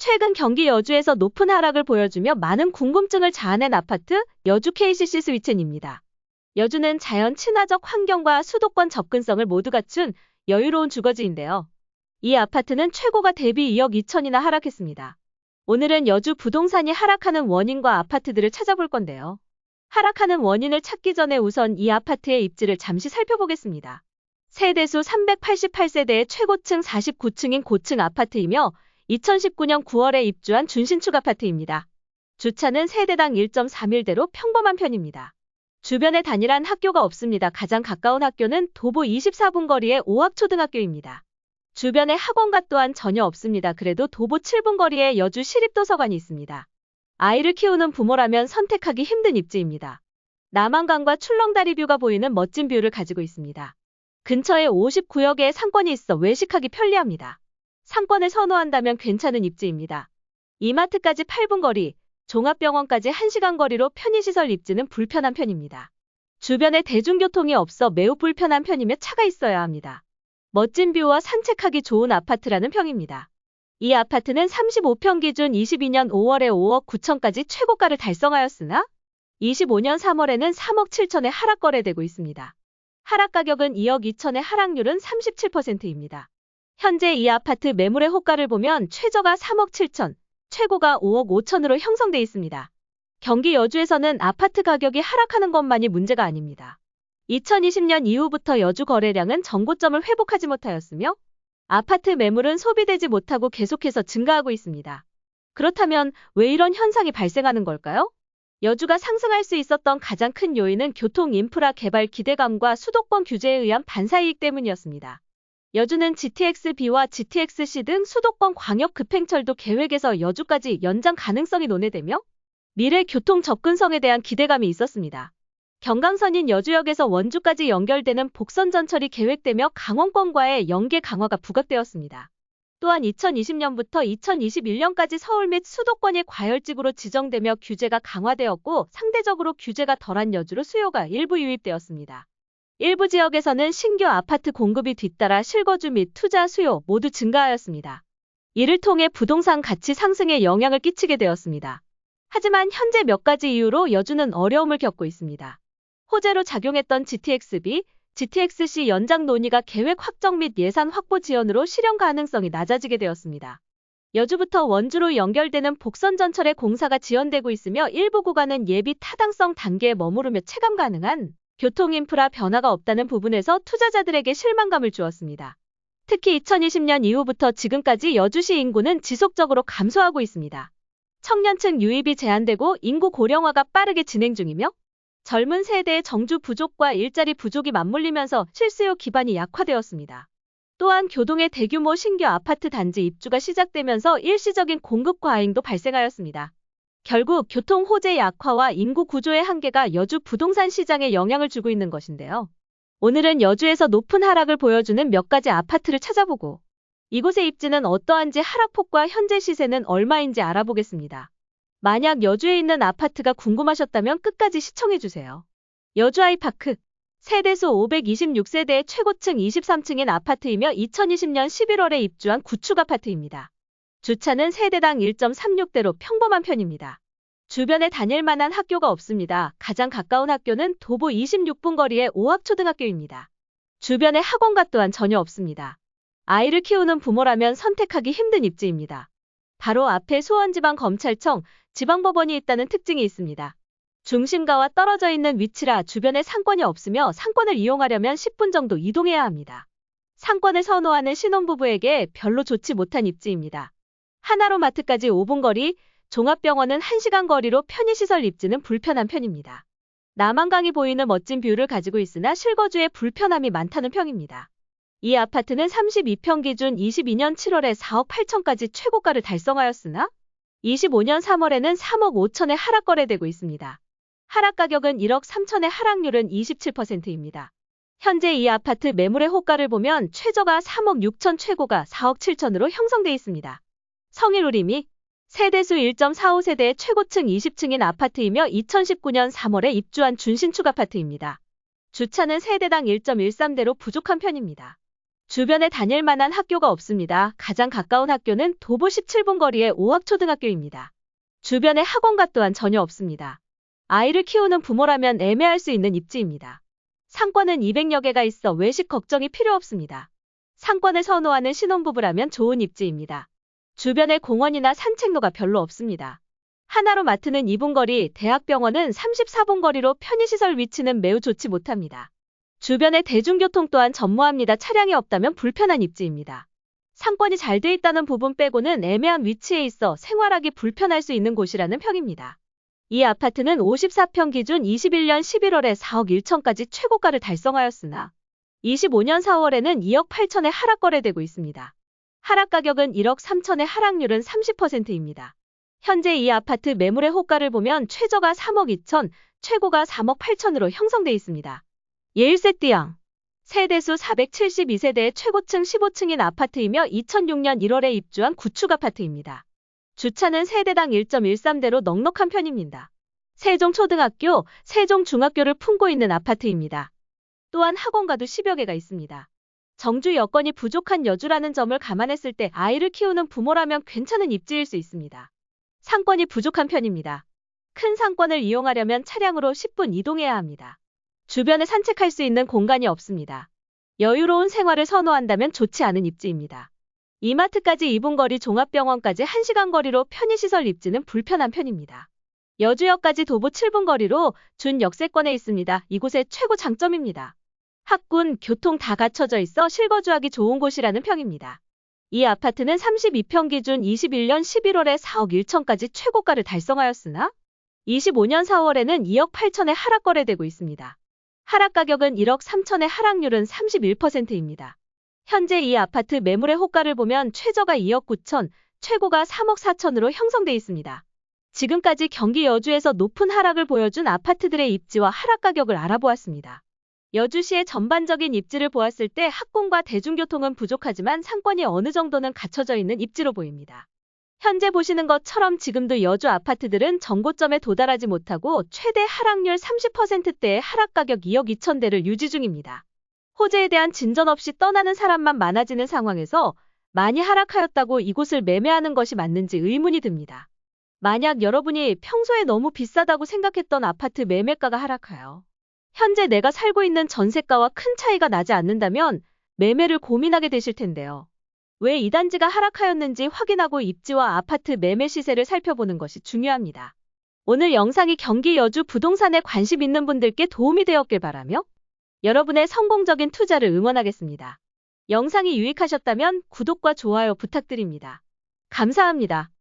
최근 경기 여주에서 높은 하락을 보여주며 많은 궁금증을 자아낸 아파트, 여주 KCC 스위첸입니다. 여주는 자연 친화적 환경과 수도권 접근성을 모두 갖춘 여유로운 주거지인데요. 이 아파트는 최고가 대비 2억 2천이나 하락했습니다. 오늘은 여주 부동산이 하락하는 원인과 아파트들을 찾아볼 건데요. 하락하는 원인을 찾기 전에 우선 이 아파트의 입지를 잠시 살펴보겠습니다. 세대수 388세대의 최고층 49층인 고층 아파트이며 2019년 9월에 입주한 준신축 아파트입니다. 주차는 세대당 1.3일대로 평범한 편입니다. 주변에 단일한 학교가 없습니다. 가장 가까운 학교는 도보 24분 거리의 오학초등학교입니다. 주변에 학원가 또한 전혀 없습니다. 그래도 도보 7분 거리에 여주 시립도서관이 있습니다. 아이를 키우는 부모라면 선택하기 힘든 입지입니다. 남한강과 출렁다리 뷰가 보이는 멋진 뷰를 가지고 있습니다. 근처에 59여 개의 상권이 있어 외식하기 편리합니다. 상권을 선호한다면 괜찮은 입지입니다. 이마트까지 8분 거리, 종합병원까지 1시간 거리로 편의시설 입지는 불편한 편입니다. 주변에 대중교통이 없어 매우 불편한 편이며 차가 있어야 합니다. 멋진 뷰와 산책하기 좋은 아파트라는 평입니다. 이 아파트는 35평 기준 22년 5월에 5억 9천까지 최고가를 달성하였으나 25년 3월에는 3억 7천에 하락 거래되고 있습니다. 하락 가격은 2억 2천의 하락률은 37%입니다. 현재 이 아파트 매물의 호가를 보면 최저가 3억 7천, 최고가 5억 5천으로 형성돼 있습니다. 경기 여주에서는 아파트 가격이 하락하는 것만이 문제가 아닙니다. 2020년 이후부터 여주 거래량은 전고점을 회복하지 못하였으며 아파트 매물은 소비되지 못하고 계속해서 증가하고 있습니다. 그렇다면 왜 이런 현상이 발생하는 걸까요? 여주가 상승할 수 있었던 가장 큰 요인은 교통 인프라 개발 기대감과 수도권 규제에 의한 반사이익 때문이었습니다. 여주는 GTX-B와 GTX-C 등 수도권 광역 급행철도 계획에서 여주까지 연장 가능성이 논의되며 미래 교통 접근성에 대한 기대감이 있었습니다. 경강선인 여주역에서 원주까지 연결되는 복선 전철이 계획되며 강원권과의 연계 강화가 부각되었습니다. 또한 2020년부터 2021년까지 서울 및 수도권이 과열지구로 지정되며 규제가 강화되었고 상대적으로 규제가 덜한 여주로 수요가 일부 유입되었습니다. 일부 지역에서는 신규 아파트 공급이 뒤따라 실거주 및 투자 수요 모두 증가하였습니다. 이를 통해 부동산 가치 상승에 영향을 끼치게 되었습니다. 하지만 현재 몇 가지 이유로 여주는 어려움을 겪고 있습니다. 호재로 작용했던 GTX-B, GTX-C 연장 논의가 계획 확정 및 예산 확보 지연으로 실현 가능성이 낮아지게 되었습니다. 여주부터 원주로 연결되는 복선 전철의 공사가 지연되고 있으며 일부 구간은 예비 타당성 단계에 머무르며 체감 가능한 교통 인프라 변화가 없다는 부분에서 투자자들에게 실망감을 주었습니다. 특히 2020년 이후부터 지금까지 여주시 인구는 지속적으로 감소하고 있습니다. 청년층 유입이 제한되고 인구 고령화가 빠르게 진행 중이며 젊은 세대의 정주 부족과 일자리 부족이 맞물리면서 실수요 기반이 약화되었습니다. 또한 교동의 대규모 신규 아파트 단지 입주가 시작되면서 일시적인 공급 과잉도 발생하였습니다. 결국 교통 호재 약화와 인구 구조의 한계가 여주 부동산 시장에 영향을 주고 있는 것인데요. 오늘은 여주에서 높은 하락을 보여주는 몇 가지 아파트를 찾아보고 이곳의 입지는 어떠한지 하락폭과 현재 시세는 얼마인지 알아보겠습니다. 만약 여주에 있는 아파트가 궁금하셨다면 끝까지 시청해주세요. 여주 아이파크 세대수 526세대의 최고층 23층인 아파트이며 2020년 11월에 입주한 구축 아파트입니다. 주차는 세대당 1.36대로 평범한 편입니다. 주변에 다닐 만한 학교가 없습니다. 가장 가까운 학교는 도보 26분 거리의 오학초등학교입니다. 주변에 학원가 또한 전혀 없습니다. 아이를 키우는 부모라면 선택하기 힘든 입지입니다. 바로 앞에 수원지방검찰청, 지방법원이 있다는 특징이 있습니다. 중심가와 떨어져 있는 위치라 주변에 상권이 없으며 상권을 이용하려면 10분 정도 이동해야 합니다. 상권을 선호하는 신혼부부에게 별로 좋지 못한 입지입니다. 하나로마트까지 5분 거리, 종합병원은 1시간 거리로 편의시설 입지는 불편한 편입니다. 남한강이 보이는 멋진 뷰를 가지고 있으나 실거주에 불편함이 많다는 평입니다. 이 아파트는 32평 기준 22년 7월에 4억 8천까지 최고가를 달성하였으나 25년 3월에는 3억 5천에 하락 거래되고 있습니다. 하락 가격은 1억 3천의 하락률은 27%입니다. 현재 이 아파트 매물의 호가를 보면 최저가 3억 6천, 최고가 4억 7천으로 형성돼 있습니다. 성일우림이 세대수 1.45세대의 최고층 20층인 아파트이며 2019년 3월에 입주한 준신축 아파트입니다. 주차는 세대당 1.13대로 부족한 편입니다. 주변에 다닐 만한 학교가 없습니다. 가장 가까운 학교는 도보 17분 거리의 오학초등학교입니다. 주변에 학원가 또한 전혀 없습니다. 아이를 키우는 부모라면 애매할 수 있는 입지입니다. 상권은 200여 개가 있어 외식 걱정이 필요 없습니다. 상권을 선호하는 신혼부부라면 좋은 입지입니다. 주변에 공원이나 산책로가 별로 없습니다. 하나로 마트는 2분 거리, 대학병원은 34분 거리로 편의시설 위치는 매우 좋지 못합니다. 주변에 대중교통 또한 전무합니다. 차량이 없다면 불편한 입지입니다. 상권이 잘 돼 있다는 부분 빼고는 애매한 위치에 있어 생활하기 불편할 수 있는 곳이라는 평입니다. 이 아파트는 54평 기준 21년 11월에 4억 1천까지 최고가를 달성하였으나 25년 4월에는 2억 8천에 하락 거래되고 있습니다. 하락 가격은 1억 3천에 하락률은 30%입니다. 현재 이 아파트 매물의 호가를 보면 최저가 3억 2천, 최고가 3억 8천으로 형성돼 있습니다. 예1세띠양 세대수 472세대의 최고층 15층인 아파트이며 2006년 1월에 입주한 구축 아파트입니다. 주차는 세대당 1.13대로 넉넉한 편입니다. 세종초등학교, 세종중학교를 품고 있는 아파트입니다. 또한 학원가도 10여 개가 있습니다. 정주 여건이 부족한 여주라는 점을 감안했을 때 아이를 키우는 부모라면 괜찮은 입지일 수 있습니다. 상권이 부족한 편입니다. 큰 상권을 이용하려면 차량으로 10분 이동해야 합니다. 주변에 산책할 수 있는 공간이 없습니다. 여유로운 생활을 선호한다면 좋지 않은 입지입니다. 이마트까지 2분 거리, 종합병원까지 1시간 거리로 편의시설 입지는 불편한 편입니다. 여주역까지 도보 7분 거리로 준 역세권에 있습니다. 이곳의 최고 장점입니다. 학군, 교통 다 갖춰져 있어 실거주하기 좋은 곳이라는 평입니다. 이 아파트는 32평 기준 21년 11월에 4억 1천까지 최고가를 달성하였으나 25년 4월에는 2억 8천에 하락 거래되고 있습니다. 하락 가격은 1억 3천에 하락률은 31%입니다. 현재 이 아파트 매물의 호가를 보면 최저가 2억 9천, 최고가 3억 4천으로 형성돼 있습니다. 지금까지 경기 여주에서 높은 하락을 보여준 아파트들의 입지와 하락 가격을 알아보았습니다. 여주시의 전반적인 입지를 보았을 때 학군과 대중교통은 부족하지만 상권이 어느 정도는 갖춰져 있는 입지로 보입니다. 현재 보시는 것처럼 지금도 여주 아파트들은 정고점에 도달하지 못하고 최대 하락률 30%대의 하락 가격 2억 2천대를 유지 중입니다. 호재에 대한 진전 없이 떠나는 사람만 많아지는 상황에서 많이 하락하였다고 이곳을 매매하는 것이 맞는지 의문이 듭니다. 만약 여러분이 평소에 너무 비싸다고 생각했던 아파트 매매가가 하락하여 현재 내가 살고 있는 전세가와 큰 차이가 나지 않는다면 매매를 고민하게 되실 텐데요. 왜 이 단지가 하락하였는지 확인하고 입지와 아파트 매매 시세를 살펴보는 것이 중요합니다. 오늘 영상이 경기 여주 부동산에 관심 있는 분들께 도움이 되었길 바라며 여러분의 성공적인 투자를 응원하겠습니다. 영상이 유익하셨다면 구독과 좋아요 부탁드립니다. 감사합니다.